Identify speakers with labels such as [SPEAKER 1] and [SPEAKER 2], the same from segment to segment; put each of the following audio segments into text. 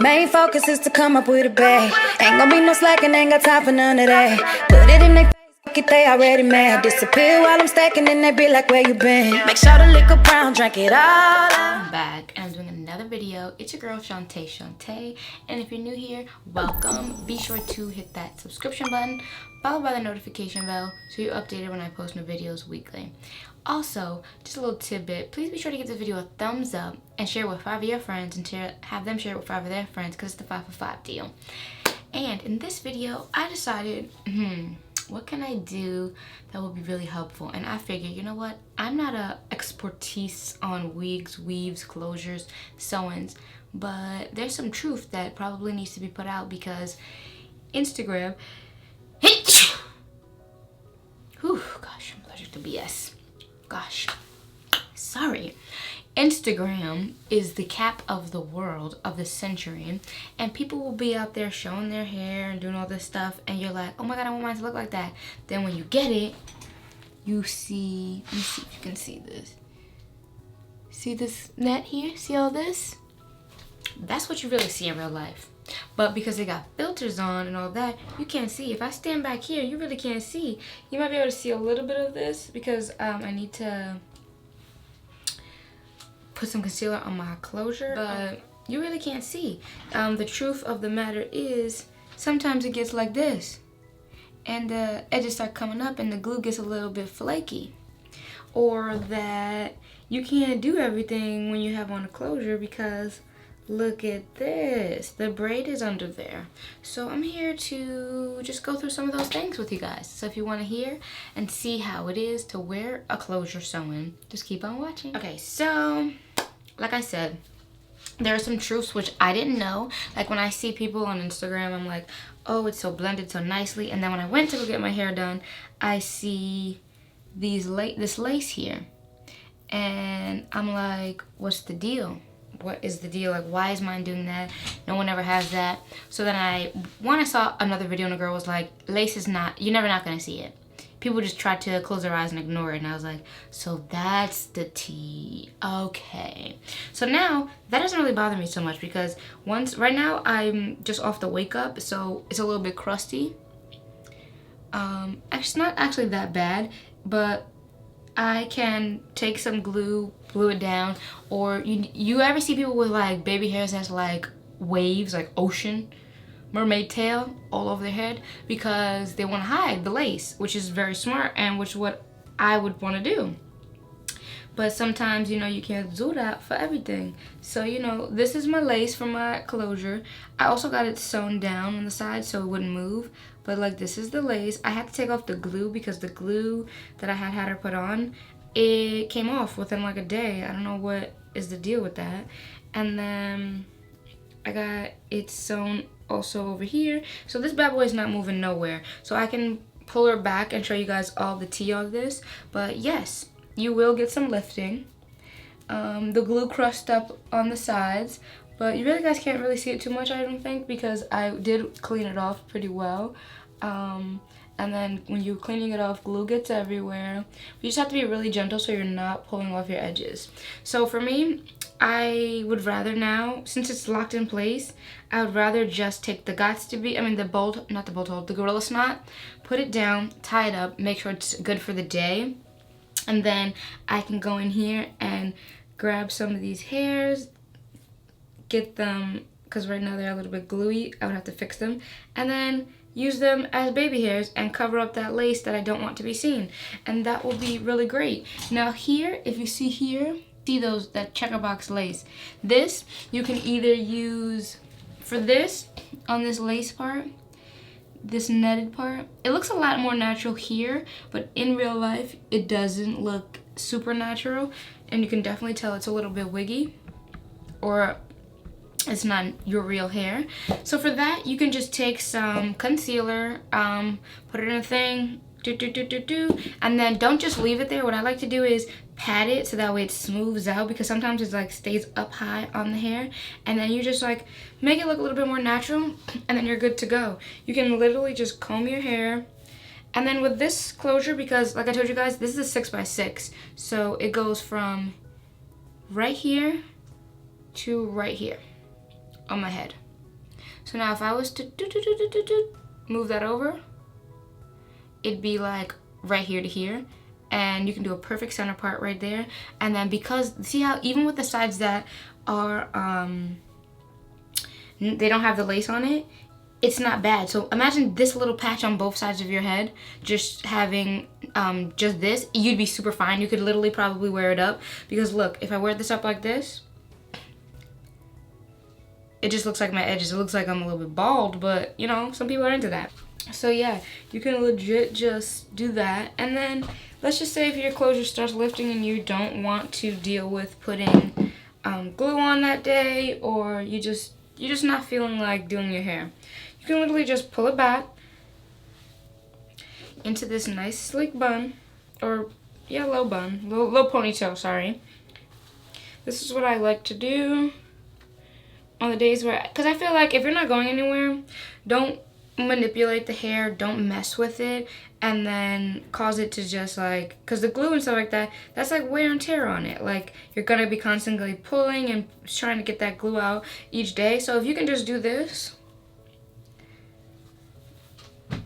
[SPEAKER 1] Main focus is to come up with a bag. Ain't gonna be no slacking, ain't got time for none of that. Put it in their face, fuck it, they already mad. Disappear while I'm stacking and they be like, where you been? Make sure the liquor brown, drink it all up.
[SPEAKER 2] I'm back and I'm doing another video. It's your girl Chanté, and if you're new here, welcome. Be sure to hit that subscription button, followed by the notification bell so you're updated when I post new videos weekly. Also, just a little tidbit, please be sure to give this video a thumbs up and share it with 5 of your friends and have them share it with 5 of their friends because it's the 5 for 5 deal. And in this video, I decided, what can I do that will be really helpful? And I figured, you know what? I'm not a expertise on wigs, weaves, closures, sew-ins, but there's some truth that probably needs to be put out because Instagram, whew, gosh, I'm allergic to BS. Gosh, sorry. Instagram is the cap of the world of the century, and people will be out there showing their hair and doing all this stuff, and you're like, oh my god, I want mine to look like that. Then when you get it, you see, let me see if you can see this. See this net here? See all this? That's what you really see in real life. But because they got filters on and all that, you can't see. If I stand back here, you really can't see. You might be able to see a little bit of this because I need to put some concealer on my closure, but you really can't see. The truth of the matter is sometimes it gets like this and the edges start coming up and the glue gets a little bit flaky, or that you can't do everything when you have on a closure because look at this, the braid is under there. So I'm here to just go through some of those things with you guys. So if you want to hear and see how it is to wear a closure sew-in, just keep on watching. Okay, so like I said, there are some truths which I didn't know. Like when I see people on Instagram, I'm like, oh, it's so blended so nicely. And then when I went to go get my hair done, I see this lace here. And I'm like, what's the deal? What is the deal? Like, why is mine doing that? No one ever has that. So then when I saw another video and a girl was like, lace is not, you're never not gonna see it. People just try to close their eyes and ignore it. And I was like, so that's the tea. Okay. So now that doesn't really bother me so much because right now I'm just off the wake up. So it's a little bit crusty. It's not actually that bad, but I can take some glue it down, or you ever see people with like baby hairs that's like waves, like ocean mermaid tail all over their head because they want to hide the lace, which is very smart and which is what I would want to do. But sometimes, you know, you can't do that for everything. So, you know, this is my lace for my closure. I also got it sewn down on the side so it wouldn't move. But, like, this is the lace. I had to take off the glue because the glue that I had her put on, it came off within, like, a day. I don't know what is the deal with that. And then I got it sewn also over here. So this bad boy is not moving nowhere. So I can pull her back and show you guys all the tea of this. But, yes, you will get some lifting. The glue crushed up on the sides, but you really guys can't really see it too much, I don't think, because I did clean it off pretty well. And then when you're cleaning it off, glue gets everywhere. You just have to be really gentle so you're not pulling off your edges. So for me, I would rather now, since it's locked in place, I would rather just take the the Gorilla Snot, put it down, tie it up, make sure it's good for the day. And then I can go in here and grab some of these hairs, get them, because right now they're a little bit gluey, I would have to fix them, and then use them as baby hairs and cover up that lace that I don't want to be seen. And that will be really great. Now here, if you see here, see that checker box lace. This, you can either use, for this, on this lace part, this netted part, it looks a lot more natural here, but in real life it doesn't look super natural, and you can definitely tell it's a little bit wiggy or it's not your real hair. So for that, you can just take some concealer, put it in a thing, and then don't just leave it there. What I like to do is pat it so that way it smooths out, because sometimes it like stays up high on the hair, and then you just like make it look a little bit more natural, and then you're good to go. You can literally just comb your hair. And then with this closure, because like I told you guys, this is a 6x6, so it goes from right here to right here on my head. So now if I was to move that over, it'd be like right here to here. And you can do a perfect center part right there. And then because, see how even with the sides that are, they don't have the lace on it, it's not bad. So imagine this little patch on both sides of your head, just having just this, you'd be super fine. You could literally probably wear it up, because look, if I wear this up like this, it just looks like my edges. It looks like I'm a little bit bald, but you know, some people are into that. So yeah, you can legit just do that. And then let's just say if your closure starts lifting and you don't want to deal with putting glue on that day, or you're just not feeling like doing your hair, you can literally just pull it back into this nice sleek bun, or yeah, low bun, low ponytail, sorry. This is what I like to do on the days where, because I feel like if you're not going anywhere, don't manipulate the hair, don't mess with it, and then cause it to just like, because the glue and stuff like that, that's like wear and tear on it. Like, you're gonna be constantly pulling and trying to get that glue out each day. So if you can just do this,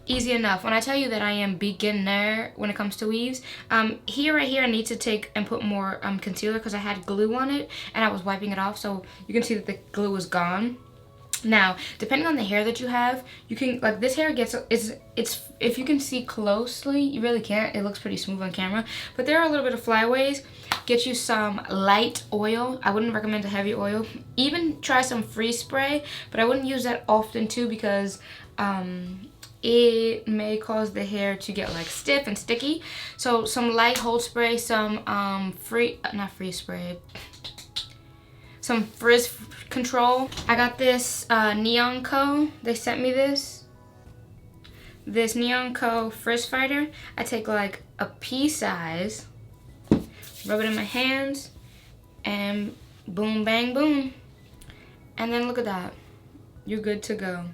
[SPEAKER 2] easy enough. When I tell you that I am beginner when it comes to weaves, right here I need to take and put more concealer, because I had glue on it and I was wiping it off, so you can see that the glue is gone. Now, depending on the hair that you have, you can, like, this hair gets, it's if you can see closely, you really can't, it looks pretty smooth on camera, but there are a little bit of flyaways. Get you some light oil. I wouldn't recommend a heavy oil. Even try some freeze spray, but I wouldn't use that often too, because it may cause the hair to get like stiff and sticky. So some light hold spray, some some frizz control. I got this Neon Co. They sent me this Neon Co. Frizz Fighter. I take like a pea size, rub it in my hands, and boom, bang, boom. And then look at that. You're good to go.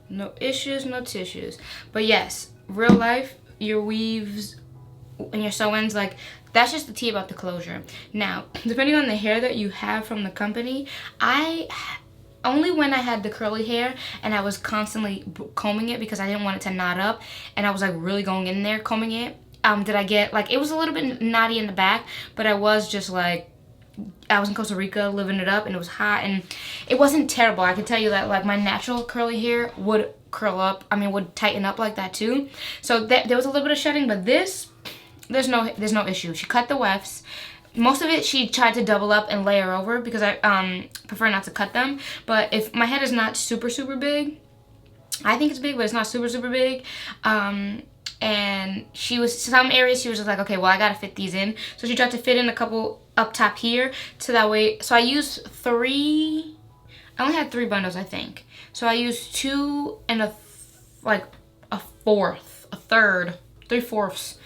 [SPEAKER 2] No issues, no tissues. But yes, real life, your weaves and your sew-ins, like, that's just the tea about the closure. Now, depending on the hair that you have from the company, only when I had the curly hair and I was constantly combing it because I didn't want it to knot up, and I was like really going in there combing it, did I get, like, it was a little bit knotty in the back, but I was just like, I was in Costa Rica living it up, and it was hot, and it wasn't terrible. I could tell you that, like, my natural curly hair would curl up, would tighten up like that too. So there was a little bit of shedding, but this, there's no issue. She cut the wefts. Most of it she tried to double up and layer over, because I prefer not to cut them. But if my head is not super big, I think it's big, but it's not super big, and some areas she was just like, okay, well, I gotta fit these in. So she tried to fit in a couple up top here, so that way, so I used I only had 3 bundles, I think. So I used 2 and a third, 3/4.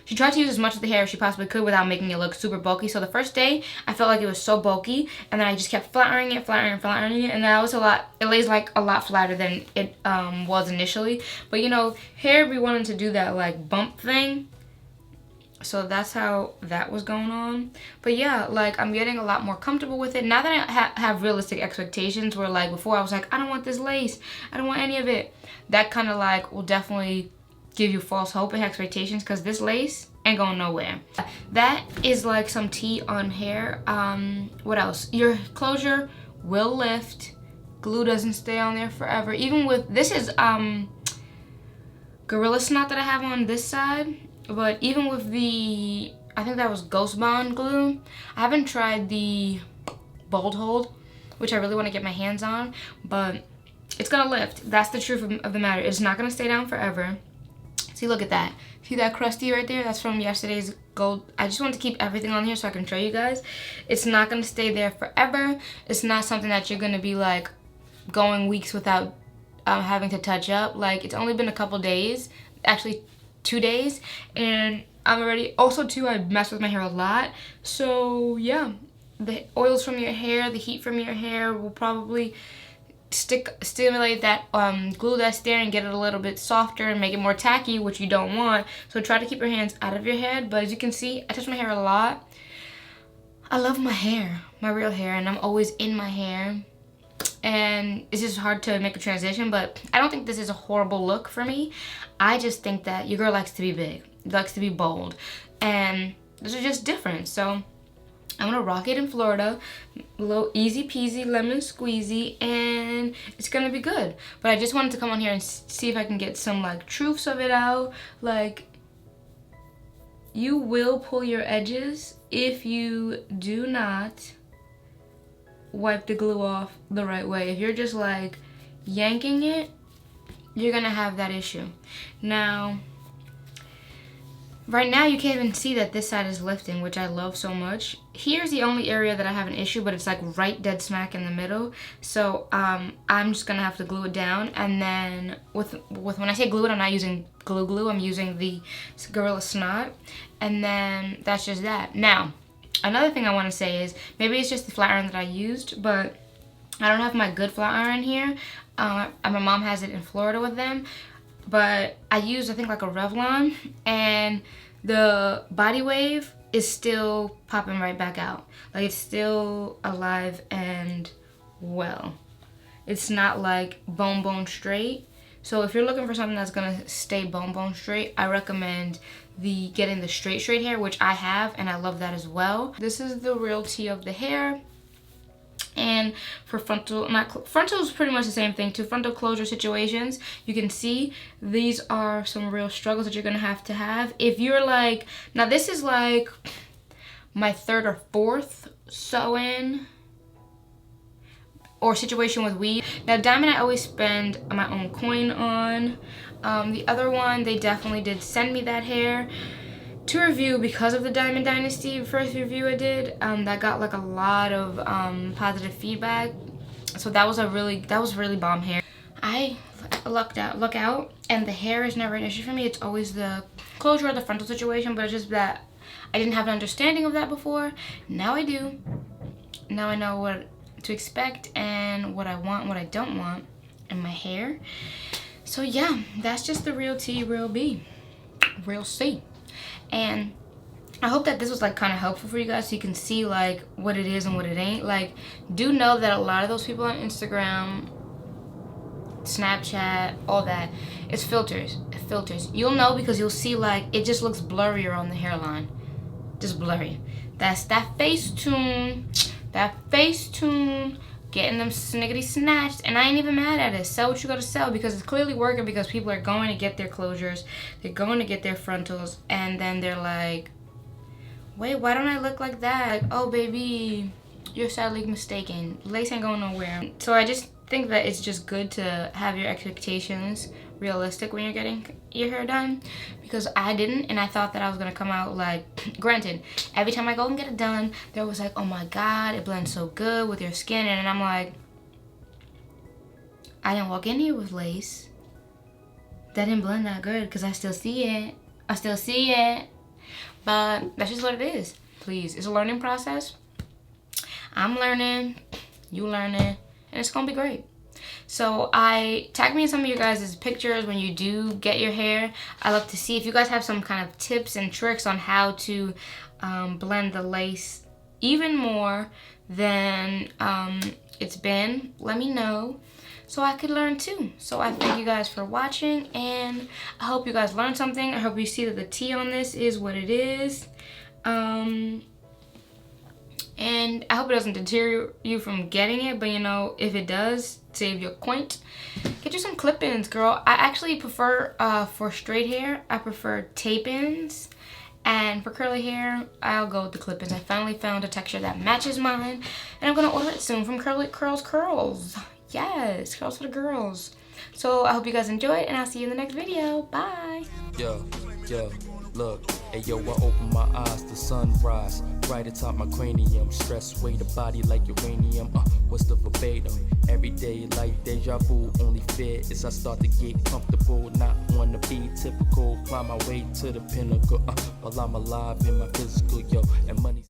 [SPEAKER 2] She tried to use as much of the hair as she possibly could without making it look super bulky. So the first day, I felt like it was so bulky, and then I just kept flattering it, and that was a lot. It lays like a lot flatter than it was initially. But you know, hair be wanting to do that like bump thing. So that's how that was going on. But yeah, like, I'm getting a lot more comfortable with it now that I have realistic expectations, where like before I was like, I don't want this lace, I don't want any of it. That kind of like will definitely give you false hope and expectations, because this lace ain't going nowhere. That is like some tea on hair. What else? Your closure will lift. Glue doesn't stay on there forever. Even with, this is Gorilla Snot that I have on this side. But even with the, I think that was Ghost Bond glue, I haven't tried the Bold Hold, which I really want to get my hands on, but it's gonna lift. That's the truth of the matter. It's not gonna stay down forever. See, look at that. See that crusty right there? That's from yesterday's gold. I just want to keep everything on here so I can show you guys. It's not gonna stay there forever. It's not something that you're gonna be like going weeks without having to touch up. Like, it's only been a couple days, actually 2 days, and I'm already, also too, I mess with my hair a lot. So yeah, the oils from your hair, the heat from your hair will probably stimulate that glue that's there and get it a little bit softer and make it more tacky, which you don't want. So try to keep your hands out of your head. But as you can see, I touch my hair a lot. I love my hair, my real hair, and I'm always in my hair. and it's just hard to make a transition. But I don't think this is a horrible look for me. I just think that your girl likes to be big, likes to be bold, and this is just different. So I'm gonna rock it in Florida, a little easy peasy lemon squeezy, and it's gonna be good. But I just wanted to come on here and see if I can get some like truths of it out. Like, you will pull your edges if you do not wipe the glue off the right way. If you're just like yanking it, you're gonna have that issue. Now, right now you can't even see that this side is lifting, which I love so much. Here's the only area that I have an issue, but it's like right dead smack in the middle. So I'm just gonna have to glue it down, and then with when I say glue it, I'm not using glue, I'm using the Gorilla Snot, and then that's just that. Now, another thing I want to say is, maybe it's just the flat iron that I used, but I don't have my good flat iron here. My mom has it in Florida with them, but I used, I think, like a Revlon, and the body wave is still popping right back out. Like, it's still alive and well. It's not like bone straight. So if you're looking for something that's gonna stay bone straight, I recommend getting the straight hair, which I have, and I love that as well. This is the real tea of the hair. And for frontal is pretty much the same thing too. Frontal closure situations, you can see these are some real struggles that you're gonna have to have. If you're like, now this is like my 3rd or 4th sew-in or situation with weave. Now diamond, I always spend my own coin on. The other one, they definitely did send me that hair to review because of the Diamond Dynasty first review I did. That got like a lot of positive feedback. So that was really bomb hair. I luck out, and the hair is never an issue for me. It's always the closure of the frontal situation, but it's just that I didn't have an understanding of that before. Now I do. Now I know what to expect and what I want and what I don't want in my hair. So yeah, that's just the real T, real B, real C. And I hope that this was like kind of helpful for you guys, so you can see like what it is and what it ain't. Like, do know that a lot of those people on Instagram, Snapchat, all that, it's filters. You'll know because you'll see like it just looks blurrier on the hairline, just blurry. That's that Facetune getting them sniggity snatched, and I ain't even mad at it. Sell what you gotta sell, because it's clearly working, because people are going to get their closures, they're going to get their frontals, and then they're like, wait, why don't I look like that? Like, oh baby, you're sadly mistaken. Lace ain't going nowhere. So I just think that it's just good to have your expectations realistic when you're getting your hair done, because I didn't, and I thought that I was gonna come out like, granted, every time I go and get it done, they're always like, oh my god, it blends so good with your skin, and I'm like, I didn't walk in here with lace. That didn't blend that good, because I still see it. But that's just what it is. Please, it's a learning process. I'm learning, you learning, and it's gonna be great. So tag me in some of your guys' pictures when you do get your hair. I love to see if you guys have some kind of tips and tricks on how to blend the lace even more than it's been. Let me know so I could learn too. So I thank you guys for watching, and I hope you guys learned something. I hope you see that the tea on this is what it is. And I hope it doesn't deter you from getting it, but you know, if it does, save your coin. Get you some clip-ins, girl. I actually prefer, for straight hair, I prefer tape-ins. And for curly hair, I'll go with the clip-ins. I finally found a texture that matches mine, and I'm gonna order it soon from Curls. Yes, Curls for the girls. So I hope you guys enjoyed, and I'll see you in the next video. Bye.
[SPEAKER 3] Yo, look, hey yo, I open my eyes, the sunrise, right atop my cranium, stress weight the body like uranium, what's the verbatim, every day like deja vu, only fear is I start to get comfortable, not wanna be typical, climb my way to the pinnacle, while I'm alive in my physical, yo, and money.